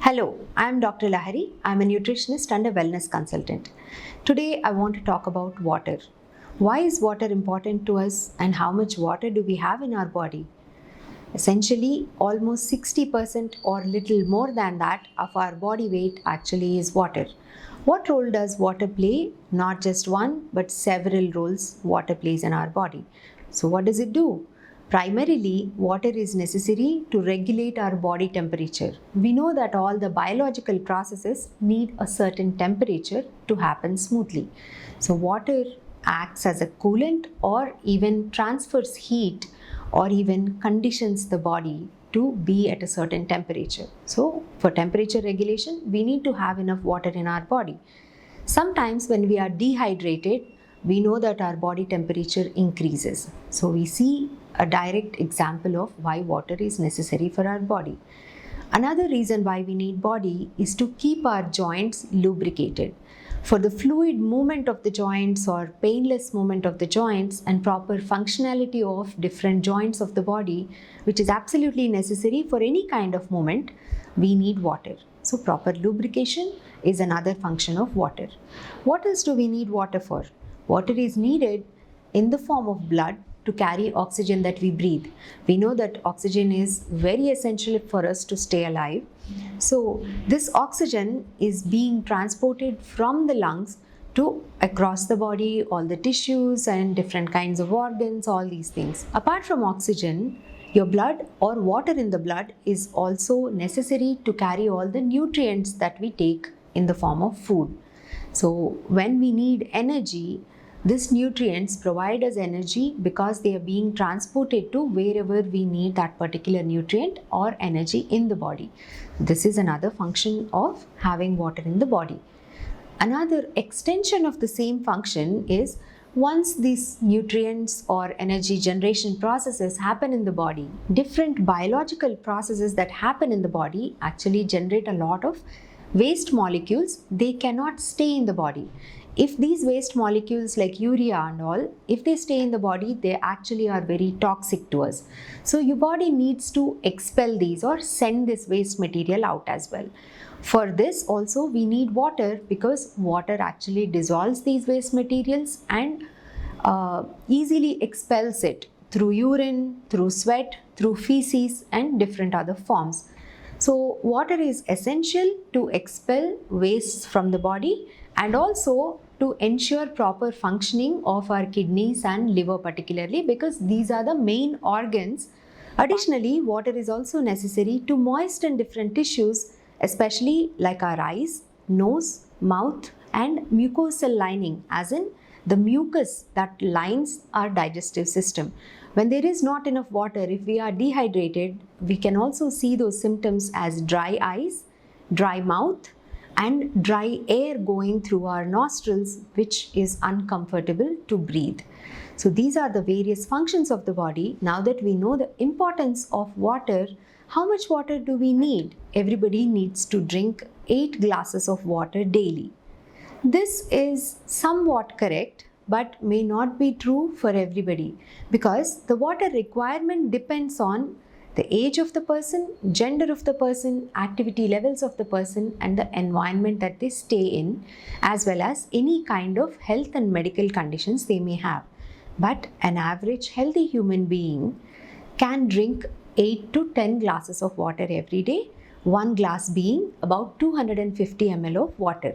Hello, I am Dr. Lahari. I am a nutritionist and a wellness consultant. Today I want to talk about water. Why is water important to us and how much water do we have in our body? Essentially, almost 60% or little more than that of our body weight actually is water. What role does water play? Not just one, but several roles water plays in our body. So what does it do? Primarily, water is necessary to regulate our body temperature. We know that all the biological processes need a certain temperature to happen smoothly. So water acts as a coolant or even transfers heat or even conditions the body to be at a certain temperature. So for temperature regulation, we need to have enough water in our body. Sometimes when we are dehydrated, we know that our body temperature increases. So we see a direct example of why water is necessary for our body. Another reason why we need body is to keep our joints lubricated. For the fluid movement of the joints or painless movement of the joints and proper functionality of different joints of the body, which is absolutely necessary for any kind of movement, we need water. So proper lubrication is another function of water. What else do we need water for? Water is needed in the form of blood to carry oxygen that we breathe. We know that oxygen is very essential for us to stay alive. So this oxygen is being transported from the lungs to across the body, all the tissues and different kinds of organs, all these things. Apart from oxygen, your blood or water in the blood is also necessary to carry all the nutrients that we take in the form of food. So when we need energy, these nutrients provide us energy because they are being transported to wherever we need that particular nutrient or energy in the body. This is another function of having water in the body. Another extension of the same function is once these nutrients or energy generation processes happen in the body, different biological processes that happen in the body actually generate a lot of waste molecules. They cannot stay in the body. If these waste molecules like urea and all, if they stay in the body, they actually are very toxic to us. So your body needs to expel these or send this waste material out as well. For this also we need water because water actually dissolves these waste materials and easily expels it through urine, through sweat, through feces and different other forms. So water is essential to expel wastes from the body and also to ensure proper functioning of our kidneys and liver particularly, because these are the main organs. Additionally, water is also necessary to moisten different tissues, especially like our eyes, nose, mouth and mucosal lining, as in the mucus that lines our digestive system. When there is not enough water, if we are dehydrated, we can also see those symptoms as dry eyes, dry mouth and dry air going through our nostrils, which is uncomfortable to breathe. So these are the various functions of the body. Now that we know the importance of water, how much water do we need? Everybody needs to drink 8 glasses of water daily. This is somewhat correct, but may not be true for everybody because the water requirement depends on the age of the person, gender of the person, activity levels of the person and the environment that they stay in, as well as any kind of health and medical conditions they may have. But an average healthy human being can drink 8 to 10 glasses of water every day, one glass being about 250 ml of water.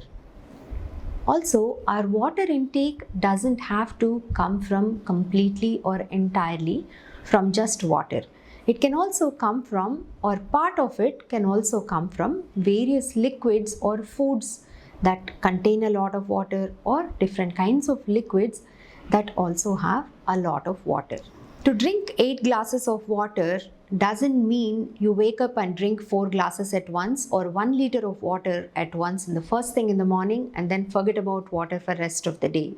Also, our water intake doesn't have to come from completely or entirely from just water. It can also come from, or part of it can also come from various liquids or foods that contain a lot of water or different kinds of liquids that also have a lot of water. To drink 8 glasses of water doesn't mean you wake up and drink 4 glasses at once or 1 liter of water at once in the first thing in the morning and then forget about water for the rest of the day.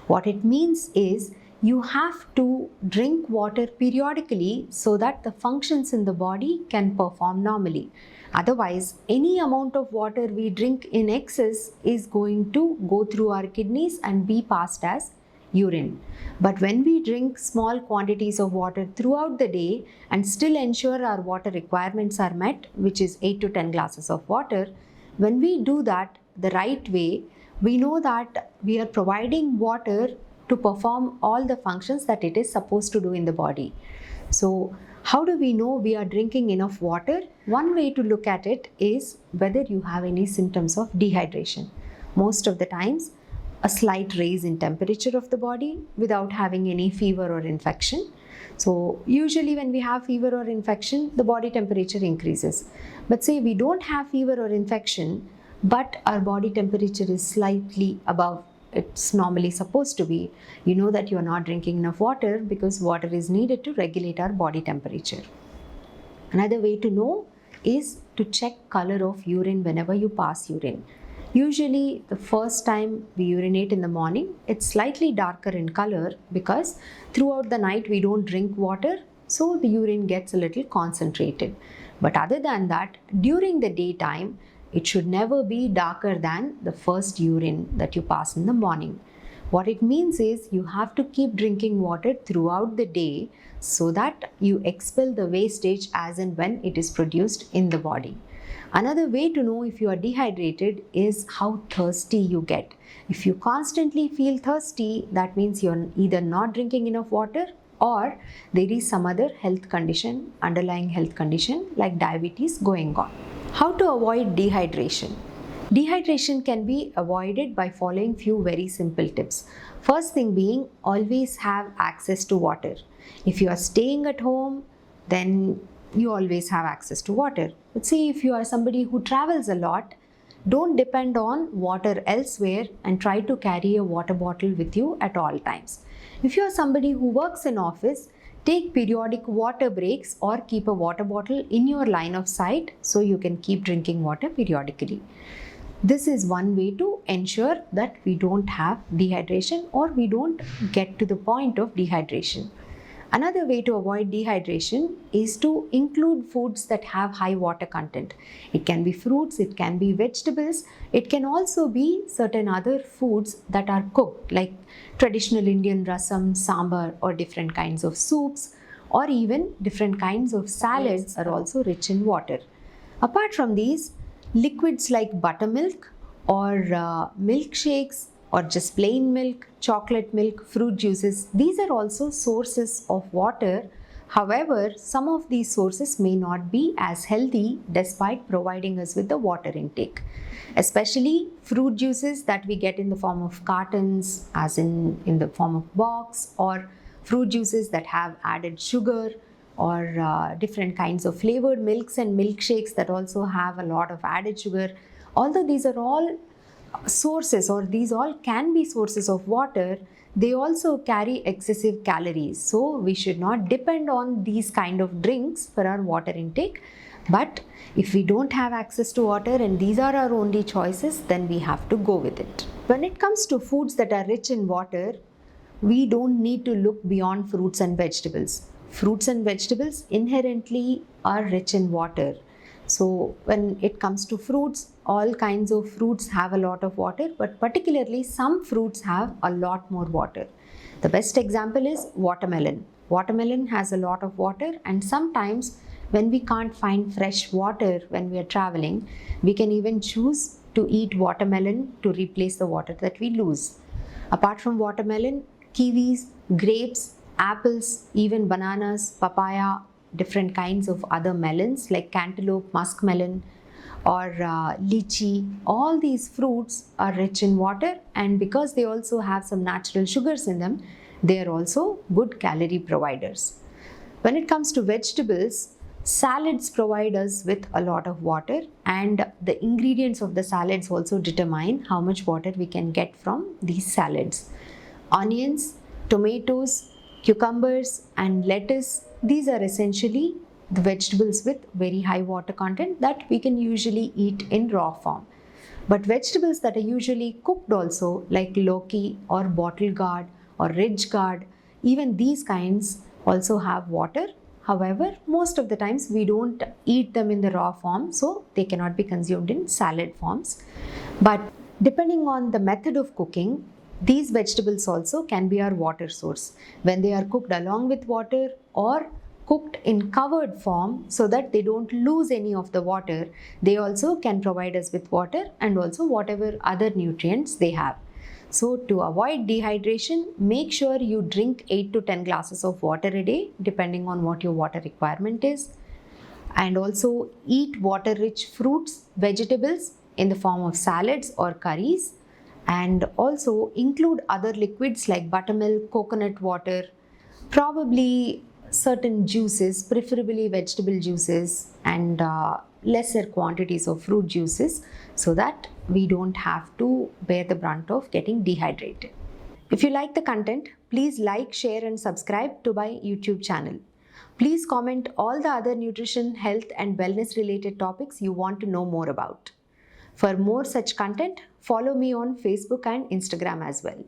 What it means is you have to drink water periodically so that the functions in the body can perform normally. Otherwise, any amount of water we drink in excess is going to go through our kidneys and be passed as urine. But when we drink small quantities of water throughout the day and still ensure our water requirements are met, which is 8 to 10 glasses of water, when we do that the right way, we know that we are providing water to perform all the functions that it is supposed to do in the body. So, how do we know we are drinking enough water? One way to look at it is whether you have any symptoms of dehydration. Most of the times, a slight raise in temperature of the body without having any fever or infection. So, usually when we have fever or infection, the body temperature increases. But say we don't have fever or infection, but our body temperature is slightly above it's normally supposed to be, you know that you are not drinking enough water, because water is needed to regulate our body temperature. Another way to know is to check color of urine whenever you pass urine. Usually the first time we urinate in the morning, it's slightly darker in color because throughout the night we don't drink water, so the urine gets a little concentrated. But other than that, during the daytime, it should never be darker than the first urine that you pass in the morning. What it means is you have to keep drinking water throughout the day so that you expel the wastage as and when it is produced in the body. Another way to know if you are dehydrated is how thirsty you get. If you constantly feel thirsty, that means you're either not drinking enough water or there is some other health condition, underlying health condition like diabetes going on. How to avoid dehydration? Dehydration can be avoided by following few very simple tips. First thing being, always have access to water. If you are staying at home, then you always have access to water. But see, if you are somebody who travels a lot, don't depend on water elsewhere and try to carry a water bottle with you at all times. If you are somebody who works in office, take periodic water breaks or keep a water bottle in your line of sight so you can keep drinking water periodically. This is one way to ensure that we don't have dehydration or we don't get to the point of dehydration. Another way to avoid dehydration is to include foods that have high water content. It can be fruits, it can be vegetables, it can also be certain other foods that are cooked like traditional Indian rasam, sambar or different kinds of soups or even different kinds of salads are also rich in water. Apart from these, liquids like buttermilk or milkshakes or just plain milk, chocolate milk, fruit juices, these are also sources of water. However, some of these sources may not be as healthy despite providing us with the water intake. Especially fruit juices that we get in the form of cartons, as in the form of box, or fruit juices that have added sugar, or different kinds of flavored milks and milkshakes that also have a lot of added sugar. Although these are all sources or these all can be sources of water, they also carry excessive calories. So we should not depend on these kind of drinks for our water intake. But if we don't have access to water and these are our only choices, then we have to go with it. When it comes to foods that are rich in water, we don't need to look beyond fruits and vegetables. Fruits and vegetables inherently are rich in water. So when it comes to fruits, all kinds of fruits have a lot of water, but particularly some fruits have a lot more water. The best example is watermelon. Watermelon has a lot of water, and sometimes when we can't find fresh water when we are traveling, we can even choose to eat watermelon to replace the water that we lose. Apart from watermelon, kiwis, grapes, apples, even bananas, papaya, different kinds of other melons like cantaloupe, muskmelon or lychee, all these fruits are rich in water, and because they also have some natural sugars in them, they are also good calorie providers. When it comes to vegetables, salads provide us with a lot of water, and the ingredients of the salads also determine how much water we can get from these salads. Onions, tomatoes, cucumbers and lettuce, these are essentially the vegetables with very high water content that we can usually eat in raw form. But vegetables that are usually cooked also, like loki or bottle gourd or ridge gourd, even these kinds also have water. However, most of the times we don't eat them in the raw form, so they cannot be consumed in salad forms. But depending on the method of cooking, These vegetables also can be our water source when they are cooked along with water or cooked in covered form so that they don't lose any of the water. They also can provide us with water and also whatever other nutrients they have. So to avoid dehydration, make sure you drink 8 to 10 glasses of water a day depending on what your water requirement is. And also eat water-rich fruits, vegetables in the form of salads or curries, and also include other liquids like buttermilk, coconut water, probably certain juices, preferably vegetable juices, and lesser quantities of fruit juices so that we don't have to bear the brunt of getting dehydrated. If you like the content, please like, share and subscribe to my YouTube channel. Please comment all the other nutrition, health and wellness related topics you want to know more about. For more such content, follow me on Facebook and Instagram as well.